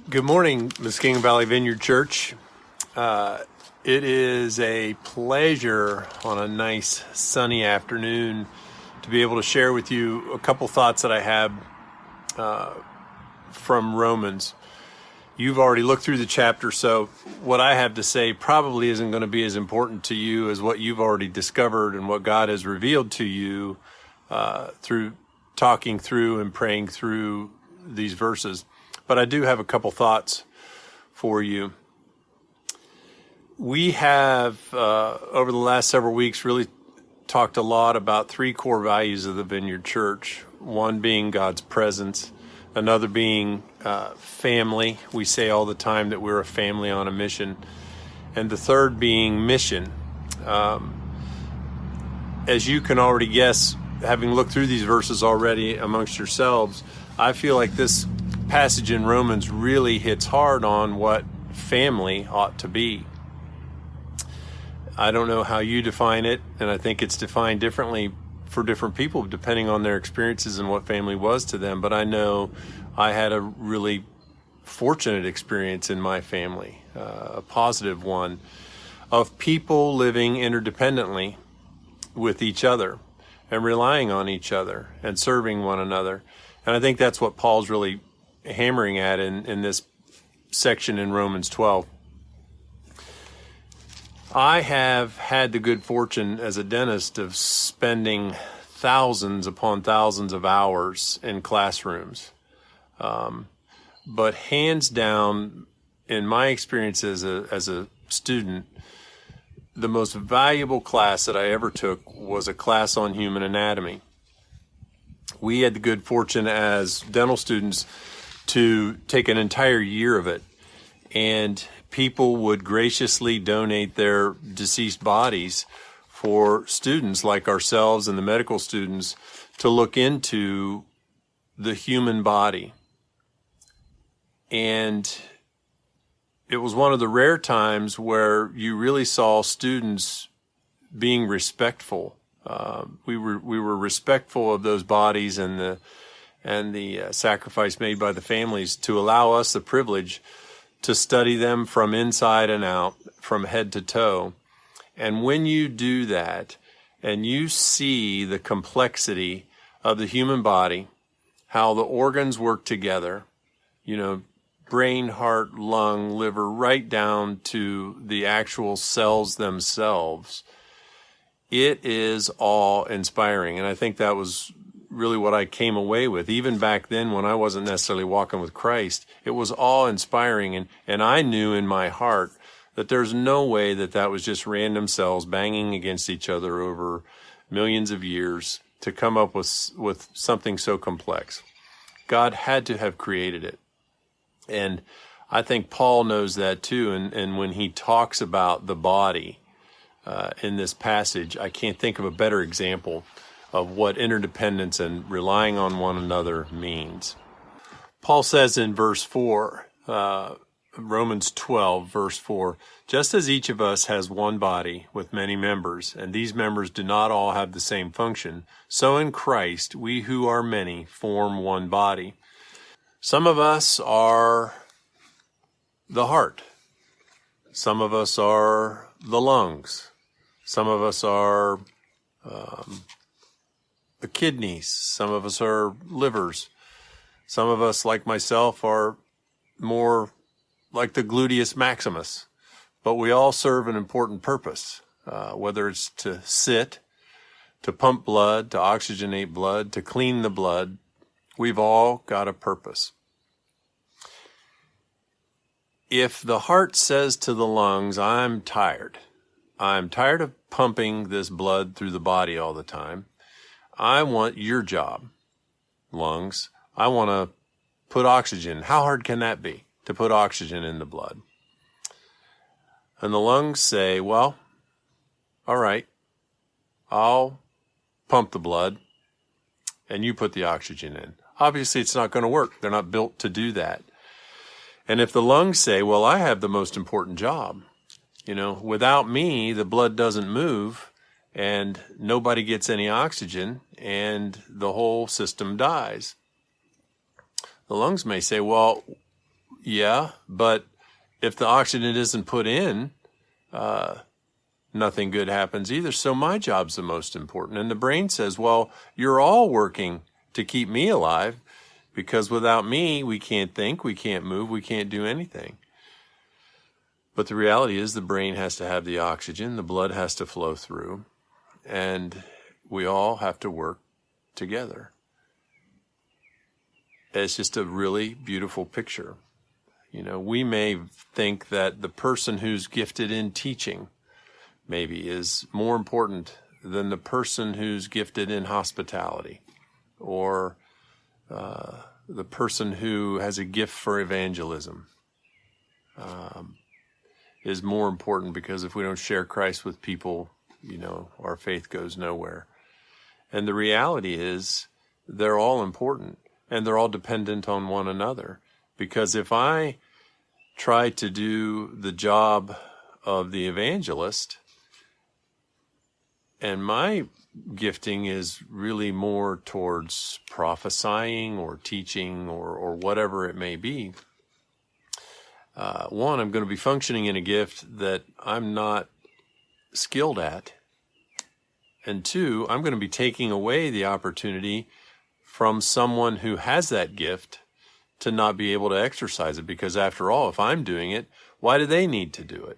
Good morning, Muskegon Valley Vineyard Church. It is a pleasure on a nice sunny afternoon to be able to share with you a couple thoughts that I have from Romans. You've already looked through the chapter, so what I have to say probably isn't going to be as important to you as what you've already discovered and what God has revealed to you through talking through and praying through these verses. But I do have a couple thoughts for you. We have, over the last several weeks, really talked a lot about three core values of the Vineyard Church. One being God's presence, another being family. We say all the time that we're a family on a mission. And the third being mission. As you can already guess, having looked through these verses already amongst yourselves, I feel like this passage in Romans really hits hard on what family ought to be. I don't know how you define it, and I think it's defined differently for different people depending on their experiences and what family was to them. But I know I had a really fortunate experience in my family, a positive one, of people living interdependently with each other and relying on each other and serving one another. And I think that's what Paul's really hammering at in this section in Romans 12. I have had the good fortune as a dentist of spending thousands upon thousands of hours in classrooms. But hands down, in my experience as a student, the most valuable class that I ever took was a class on human anatomy. We had the good fortune as dental students to take an entire year of it, and people would graciously donate their deceased bodies for students like ourselves and the medical students to look into the human body. And it was one of the rare times where you really saw students being respectful. We were respectful of those bodies and the sacrifice made by the families to allow us the privilege to study them from inside and out, from head to toe. And when you do that, and you see the complexity of the human body, how the organs work together, brain, heart, lung, liver, right down to the actual cells themselves, it is awe-inspiring. And I think that was really what I came away with. Even back then when I wasn't necessarily walking with Christ, it was awe-inspiring. And I knew in my heart that there's no way that was just random cells banging against each other over millions of years to come up with something so complex. God had to have created it. And I think Paul knows that too. And when he talks about the body in this passage, I can't think of a better example of what interdependence and relying on one another means. Paul says in verse 4, Romans 12, verse 4, just as each of us has one body with many members, and these members do not all have the same function, so in Christ we who are many form one body. Some of us are the heart. Some of us are the lungs. Some of us are the kidneys. Some of us are livers. Some of us, like myself, are more like the gluteus maximus. But we all serve an important purpose, whether it's to sit, to pump blood, to oxygenate blood, to clean the blood. We've all got a purpose. If the heart says to the lungs, I'm tired of pumping this blood through the body all the time, I want your job, lungs. I want to put oxygen. How hard can that be to put oxygen in the blood? And the lungs say, well, all right, I'll pump the blood and you put the oxygen in. Obviously, it's not going to work. They're not built to do that. And if the lungs say, well, I have the most important job, without me, the blood doesn't move and nobody gets any oxygen and the whole system dies. The lungs may say, well, Yeah, but if the oxygen isn't put in, nothing good happens either. So my job's the most important. And the brain says, well, you're all working to keep me alive, because without me, we can't think, we can't move, we can't do anything. But the reality is the brain has to have the oxygen, the blood has to flow through, and we all have to work together. It's just a really beautiful picture. You know, we may think that the person who's gifted in teaching maybe is more important than the person who's gifted in hospitality, or the person who has a gift for evangelism is more important, because if we don't share Christ with people, you know, our faith goes nowhere. And the reality is they're all important, and they're all dependent on one another. Because if I try to do the job of the evangelist, and my gifting is really more towards prophesying or teaching or whatever it may be, one, I'm going to be functioning in a gift that I'm not skilled at. And two, I'm going to be taking away the opportunity from someone who has that gift to not be able to exercise it. Because after all, if I'm doing it, why do they need to do it?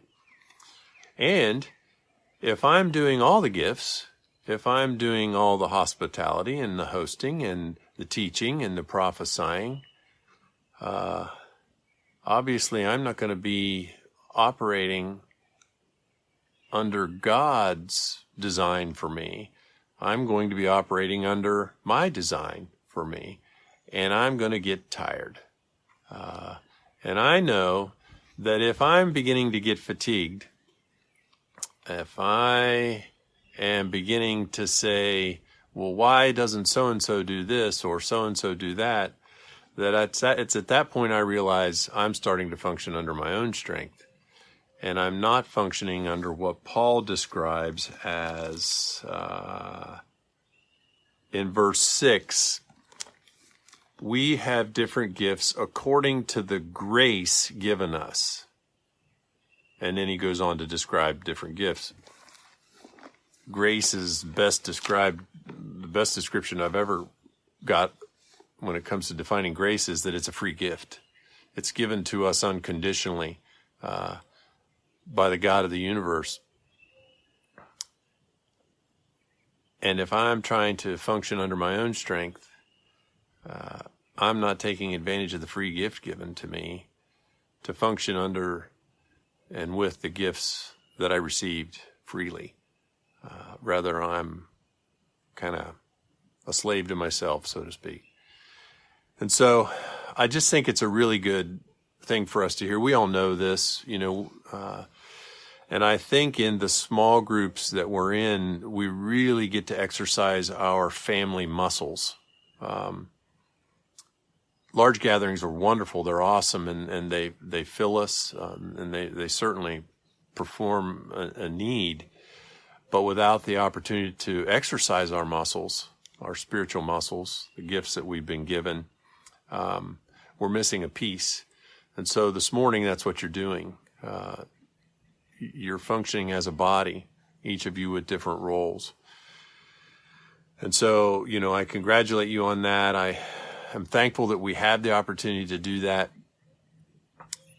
And if I'm doing all the gifts, if I'm doing all the hospitality and the hosting and the teaching and the prophesying, obviously I'm not going to be operating under God's design for me. I'm going to be operating under my design for me, and I'm going to get tired. And I know that if I'm beginning to get fatigued, if I am beginning to say, well, why doesn't so-and-so do this or so-and-so do that, it's at that point I realize I'm starting to function under my own strength. And I'm not functioning under what Paul describes as, in verse 6, we have different gifts according to the grace given us. And then he goes on to describe different gifts. Grace is the best description I've ever got when it comes to defining grace is that it's a free gift. It's given to us unconditionally by the God of the universe. And if I'm trying to function under my own strength, I'm not taking advantage of the free gift given to me to function under and with the gifts that I received freely. Rather, I'm kind of a slave to myself, so to speak. And so I just think it's a really good thing for us to hear. We all know this, you know, and I think in the small groups that we're in, we really get to exercise our family muscles. Large gatherings are wonderful. They're awesome, and they fill us, and they certainly perform a need. But without the opportunity to exercise our muscles, our spiritual muscles, the gifts that we've been given, we're missing a piece. And so this morning, that's what you're doing. You're functioning as a body, each of you with different roles. And so, you know, I congratulate you on that. I am thankful that we have the opportunity to do that,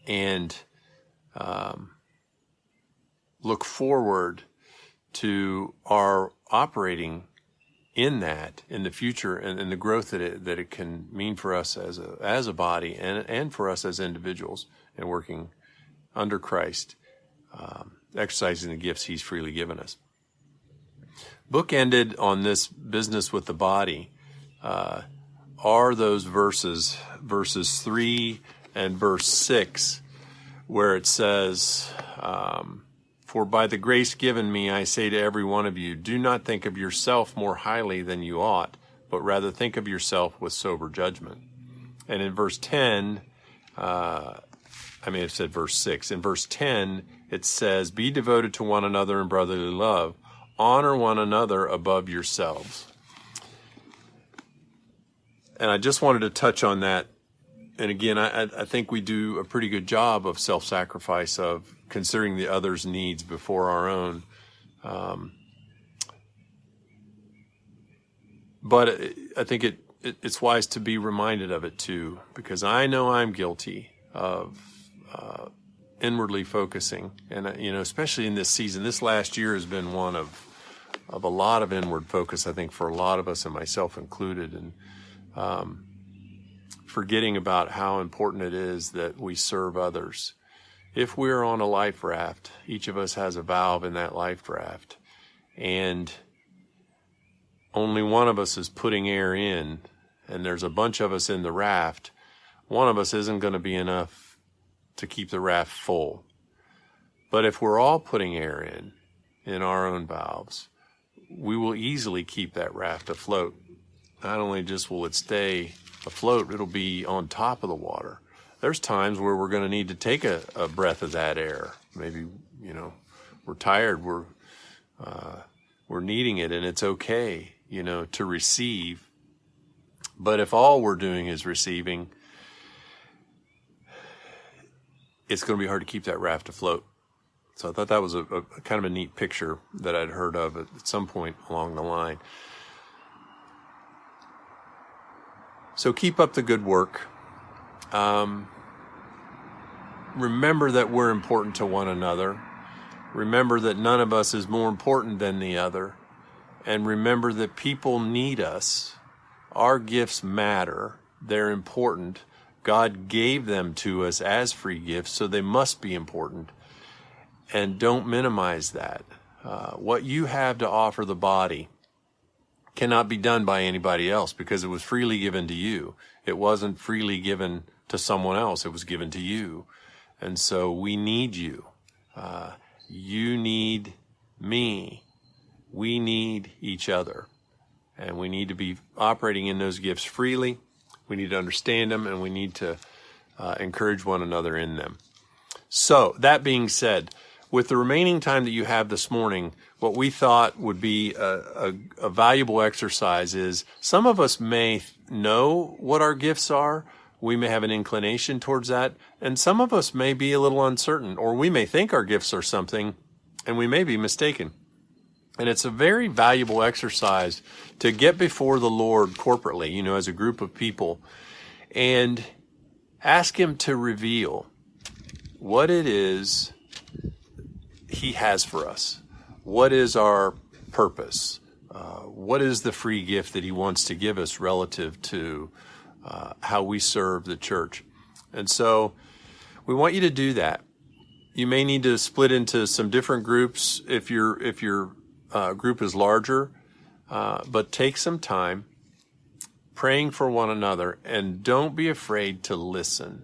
and look forward to our operating in that in the future, and the growth that it can mean for us as a body and for us as individuals, and working under Christ, exercising the gifts he's freely given us. Bookended on this business with the body are those verses 3 and verse 6, where it says, for by the grace given me, I say to every one of you, do not think of yourself more highly than you ought, but rather think of yourself with sober judgment. And in verse 10, I may have said verse 6. In verse 10, it says, be devoted to one another in brotherly love. Honor one another above yourselves. And I just wanted to touch on that And again, I think we do a pretty good job of self-sacrifice, of considering the other's needs before our own. But I think it's wise to be reminded of it too, because I know I'm guilty of inwardly focusing, and especially in this season. This last year has been one of a lot of inward focus, I think, for a lot of us, and myself included, and forgetting about how important it is that we serve others. If we're on a life raft, each of us has a valve in that life raft, and only one of us is putting air in, and there's a bunch of us in the raft. One of us isn't going to be enough to keep the raft full. But if we're all putting air in our own valves, we will easily keep that raft afloat. Not only just will it stay afloat, it'll be on top of the water. There's times where we're going to need to take a breath of that air. Maybe, we're tired, we're needing it, and it's okay, to receive. But if all we're doing is receiving, it's going to be hard to keep that raft afloat. So I thought that was a kind of a neat picture that I'd heard of at some point along the line. So keep up the good work. Remember that we're important to one another. Remember that none of us is more important than the other. And remember that people need us. Our gifts matter. They're important. God gave them to us as free gifts, so they must be important. And don't minimize that. What you have to offer the body cannot be done by anybody else, because it was freely given to you. It wasn't freely given to someone else. It was given to you. And so we need you. You need me. We need each other. And we need to be operating in those gifts freely. We need to understand them, and we need to encourage one another in them. So, that being said, with the remaining time that you have this morning, what we thought would be a valuable exercise is, some of us may know what our gifts are. We may have an inclination towards that. And some of us may be a little uncertain, or we may think our gifts are something, and we may be mistaken. And it's a very valuable exercise to get before the Lord corporately, as a group of people, and ask Him to reveal what it is He has for us. What is our purpose? What is the free gift that He wants to give us relative to how we serve the church? And so we want you to do that. You may need to split into some different groups if your group is larger, but take some time praying for one another, and don't be afraid to listen.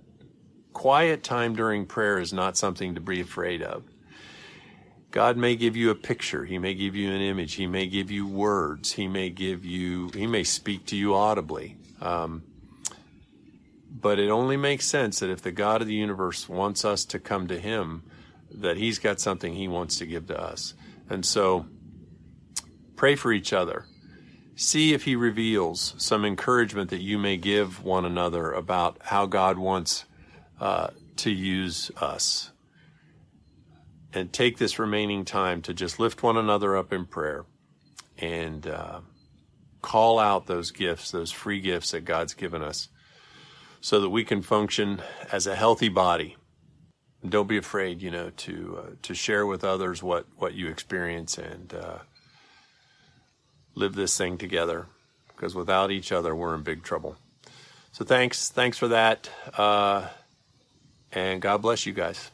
Quiet time during prayer is not something to be afraid of. God may give you a picture. He may give you an image. He may give you words. He may speak to you audibly. But it only makes sense that if the God of the universe wants us to come to Him, that He's got something He wants to give to us. And so pray for each other. See if He reveals some encouragement that you may give one another about how God wants to use us. And take this remaining time to just lift one another up in prayer and call out those gifts, those free gifts that God's given us, so that we can function as a healthy body. And don't be afraid, to share with others what you experience, and live this thing together, because without each other, we're in big trouble. So thanks for that, and God bless you guys.